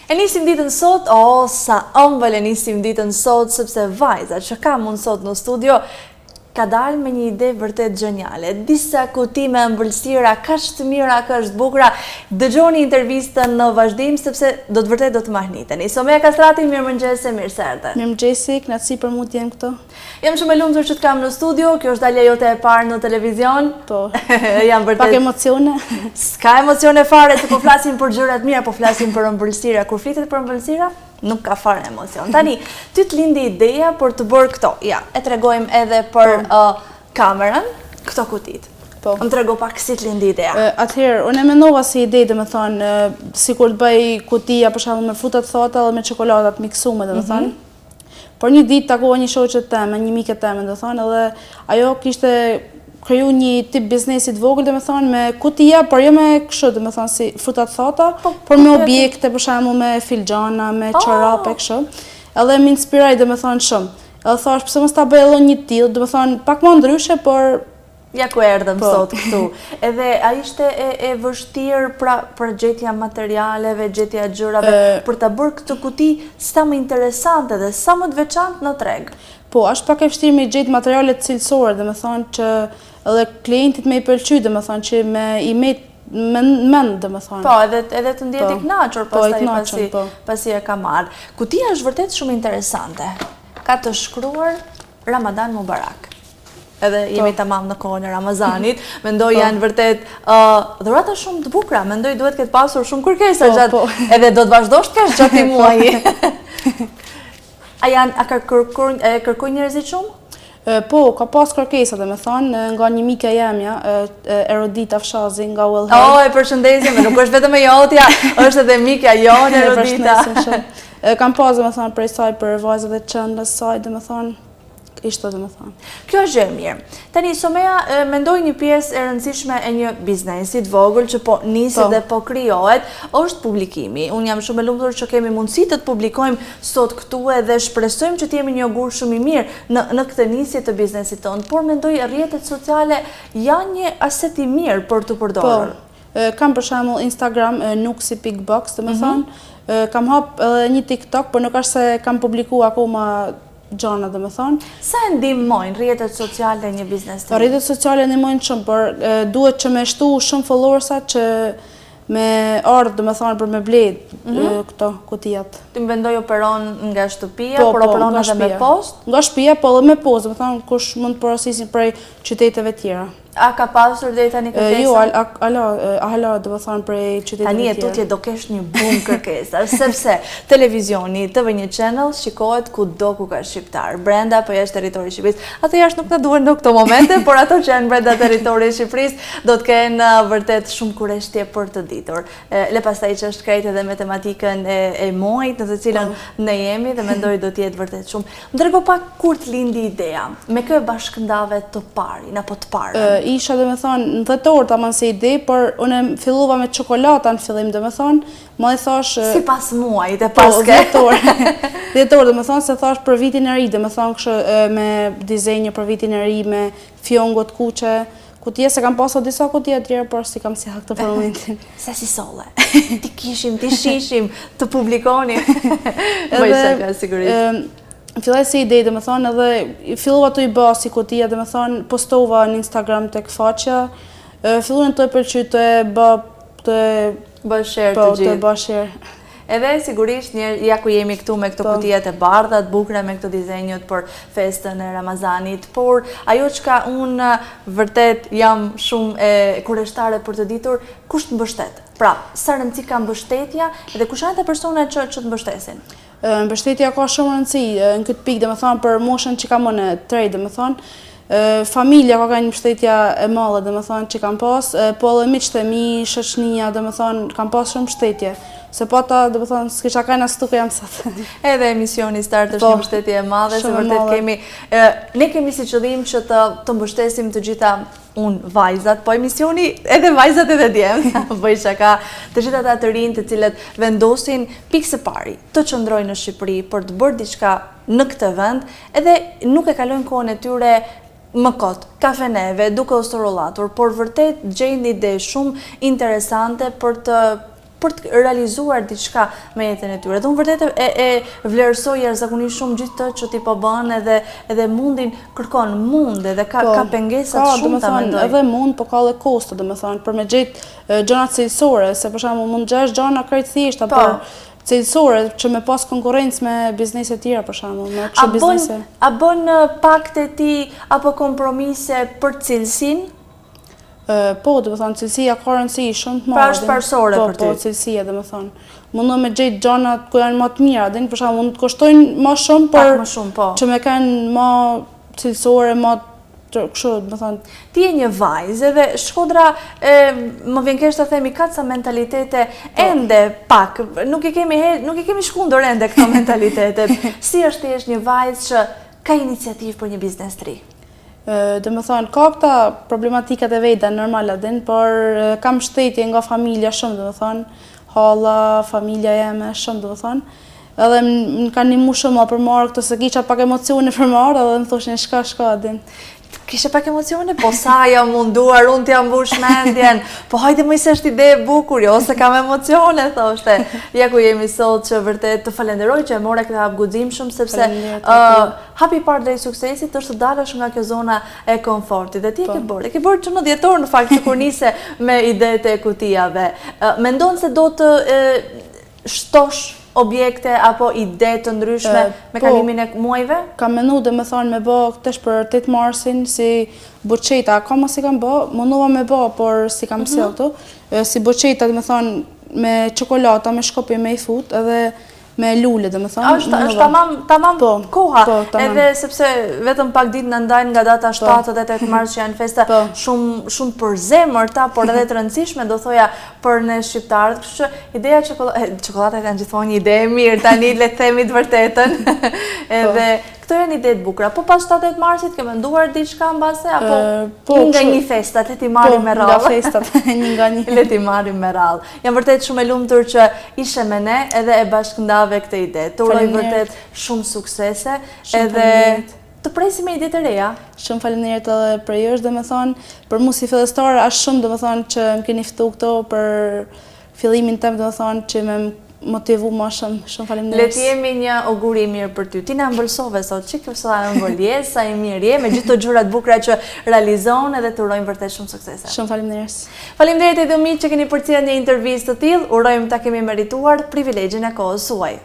E nisim ditën sot, sa ëmbël e nisim ditën sot, sepse vajza që kam unë sot në studio, ka dalë me një ide vërtet geniale. Disa kuti me ëmbëlsira, kaq të mira, kaq të bukura. Dëgjoni intervistën në vazhdim, sepse do të vërtet do të mahniteni. Somea Kastrati, mirëmëngjese, mirë se erdhe. Mirëmëngjesi, kënaqësi për mua të jem këtu. Jam shumë e lumtur që të kam në studio, kjo është dalja jote e parë në televizion. Po. Jam vërtet. Pak emocione. S'ka emocione fare, të po flasim për gjëra të mira, po flasim për ëmbëlsira. Kur flitet për ëmbëlsira, nuk ka fare emocion. Tani, ty të lindi ideja për të bërë këto. Ja, e tregojmë edhe për kamerën, këto kutit. Po. Më trego pak si të lindi ideja. Atëherë, unë e mendova si ide, domethënë, sikur të bëj kutia për shembull me fruta të thota dhe me çokoladë të miksuar, domethënë. Por një ditë takova një shoqe teme, një mike teme, domethënë, edhe ajo kishte kriju një tip biznesi të vogël, domethënë, me kutia, por jo me kështu, domethënë, si fruta të thota, por me objekte, për shembull me filxhana, me çorape kështu. Edhe më inspiroi domethënë shumë. Edhe thash, pse mos ta bëj edhe një tillë, domethënë, pak më ndryshe, por ja ku erdhëm sot këtu. Edhe a ishte e vështirë për gjetja materialeve, gjetja gjërave, për ta bërë këtë kuti sa më interesante dhe sa më të veçantë në treg? Po, është pak e vështirë me gjetë materiale të cilësore, domethënë që edhe klientit me i pëlqy, domethënë që me i mend, domethënë. Po, edhe të ndjetë i kënaqur pasi e ka marrë. Kutia është vërtet shumë interesante. Ka të shkruar Ramadan Mubarak. Edhe jemi tamam në kohën e Ramazanit, mendoj janë vërtet dhurata shumë të bukura, mendoj duhet këtë pasur shumë kërkesa gjatë, edhe do të vazhdosh të kesh gjatë i muaji. A kërkoj njerëzit shumë? Po, ka pas kërkesa domethënë nga një mike jemja, Erodita Fshazi nga Ullhej. E përshëndesim, nuk është vetëm e jotja, është edhe mikja jonë Erodita. Kam pas domethënë prej saj për vajzat e qendrës saj domethënë. Ishte domethënë. Kjo është gjë e mirë. Tani Somea mendoj një pjesë e rëndësishme e një biznesi të vogël që po niset dhe po krijohet, është publikimi. Unë jam shumë e lumtur që kemi mundësi të publikojmë sot këtu dhe shpresojmë që të jemi një augur shumë i mirë në këtë nisje të biznesit tonë, por mendoj rrjetet sociale janë një aset i mirë për të përdorur. Po. Kam për shembull Instagram nuksi.box, domethënë, kam hap edhe një TikTok, por nuk është se kam publikuar akoma gjana domethënë. Sa e ndihmojnë rrjetet sociale një biznes të? Rrjetet sociale ndihmojnë shumë, por duhet që me shtu shumë followersa që me ardhë domethënë për me bledh këto kutijat. Ti mendoj operon nga shtëpia, por operon edhe me post? Nga shtëpia, po edhe me post, domethënë kush mund të porosisin prej qyteteve tjera. A ka pasur deri tani kërkesa? Jo, hala domethënë prej qyteteve tjera. Tani e tutje do kesh një boom kërkesa, sepse televizioni, TV1 Channel shikohet kudo ku ka shqiptar, brenda apo jashtë territorit të Shqipërisë. Ato jashtë nuk na duhen në këto momente, por ato që janë brenda territorit të Shqipërisë do të kenë vërtet shumë kureshtje për të ditur. Le pastaj që është krejt edhe matematikën e muajit në të cilën ne jemi dhe mendoj do të jetë vërtet shumë. Më trego pak kur të lindi ideja, me kë bashkëndave të parin apo të parën? Isha domethënë në 10 orë tamam se ide, por unë fillova me çokoladë në fillim domethënë, më i thash sipas muajit e paske. 10 orë. 10 orë domethënë se thash për vitin e ri, domethënë kështu me dizenje për vitin e ri, me fjongo të kuqe. Kutia se kam pasur disa kutia të tjera, por si kam si hak të për momentin. Se si solle. Ti shishim, të publikonim. Bëj shaka sigurisht. Filloj si ide, domethënë, edhe fillova të i bë si kutia, domethënë, postova në Instagram tek faqja. Filluan të pëlqej të bë share të gjithë. Të bë share. Edhe sigurisht ja ku jemi këtu me këto kutijat e bardha të bukura me këto dizenjot për festën e Ramazanit, por ajo çka unë vërtet jam shumë e kureshtare për të ditur, kush të mbështet? Pra, sa rëndësi ka mbështetja dhe kush janë ata personat që të mbështesin? Mbështetja ka shumë rëndësi në këtë pikë, domethënë për moshën që kam unë trej, domethënë, familja ka një mbështetja e madhe, domethënë që kam pas, po edhe miqtë e mi, shoqënia, domethënë kam pas shumë mbështetje. Se po ta, domethënë, s'kisha kanë as tukë jam sot. Edhe emisioni Start është një mbështetje e madhe, se vërtet ne kemi si qëllim që të mbështesim të gjitha vajzat, po emisioni edhe vajzat edhe djemë, bëj shaka, të gjitha ata të rinj të cilët vendosin pikë së pari të qëndrojnë në Shqipëri për të bërë diçka në këtë vend, edhe nuk e kalojnë kohën e tyre më kot, kafeneve, duke u strollatur, por vërtet gjejnë ide shumë interesante për të për të realizuar diçka me jetën e tyre. Dhe unë vërtet e vlerësoj jashtëzakonisht shumë gjithë të që ti po bën edhe mundin kërkon mund edhe ka pengesat shumë ta mendoj. Edhe mund, po ka edhe kosto, domethënë, për me gjetë gjëra cilësore, se për shembull mund gjesh gjëra krejt thjeshta, por cilësore që me pas konkurrencë me biznese tjera për shembull, me kështu biznese. A bën pakte ti apo kompromise për cilësinë? Po, domethënë cilësia ka rëndësi shumë të madhe. Pra është parsore për ty. Po, cilësia domethënë. Mundon me gjetë gjëra ku janë më të mira, din për shembull mund të kushtojnë më shumë, por që me kanë më cilësore, më kështu, domethënë. Ti je një vajzë dhe Shkodra më vjen keq të themi ka ca mentalitete ende pak. Nuk i kemi shkundur ende këto mentalitetet. Si është ti një vajzë që ka iniciativë për një biznes të ri? Domethënë ka këta problematikat e veta normale din, por kam shtetje nga familja shumë, domethënë halla, familja jeme shumë, domethënë. Edhe më kanë ndihmuar shumë për marrë këto se kisha pak emocione për marrë, edhe më thoshin shka din. Kishe pak emocione, po sa jam munduar, unë t'jam mbush mendjen, po hajde më se është ide e bukur, jo se kam emocione, thoshte. Ja ku jemi sot që vërtet të falenderoj që e more këtë hap guxim shumë, sepse hapi parë drejt suksesit është të dalësh nga kjo zona e komfortit. Dhe ti e ke bërë që në 10 orë në fakt që kur nise me idetë e kutijave. Mendon se do të shtosh objekte apo ide të ndryshme me kalimin e muajve? Kam menduar domethënë me bë këtesh për 8 marsin si buçeta, akoma si kam bë, mundova me bë, por si kam sjell këtu, si buçeta domethënë me çokoladë, me shkopje me i fut, edhe me lule domethënë. Është tamam koha, edhe sepse vetëm pak ditë na ndajnë nga data 7-8 mars që janë festa shumë për zemërta, por edhe të rëndësishme do thoja për ne shqiptarët, kështu që ideja çokoladat janë gjithmonë një ide e mirë, tani le të themi të vërtetën. Edhe këto janë ide të bukura. Po pas 7 marsit ke menduar diçka mbase apo një nga një festat le ti marrim me radhë? Nga festat, një nga një. Le ti marrim me radhë. Jam vërtet shumë e lumtur që ishe me ne edhe e bashkëndave këtë ide. Të uroj vërtet shumë suksese edhe të presim me ide të reja. Shumë faleminderit edhe për ju, domethënë, për mua si fillestare është shumë domethënë që më keni ftuar këto për fillimin tim, domethënë që më motivu më shumë faleminderit. Le të jemi një auguri i mirë për ty. Ti na ëmbëlsove sot, çik sa ëmbëljes, sa i mirë je me gjithë të gjërat bukura që realizon edhe të urojmë vërtet shumë suksese. Shumë faleminderit. Faleminderit edhe miq që keni përcjellë një intervistë të tillë. Urojmë ta kemi merituar privilegjin e kohës suaj.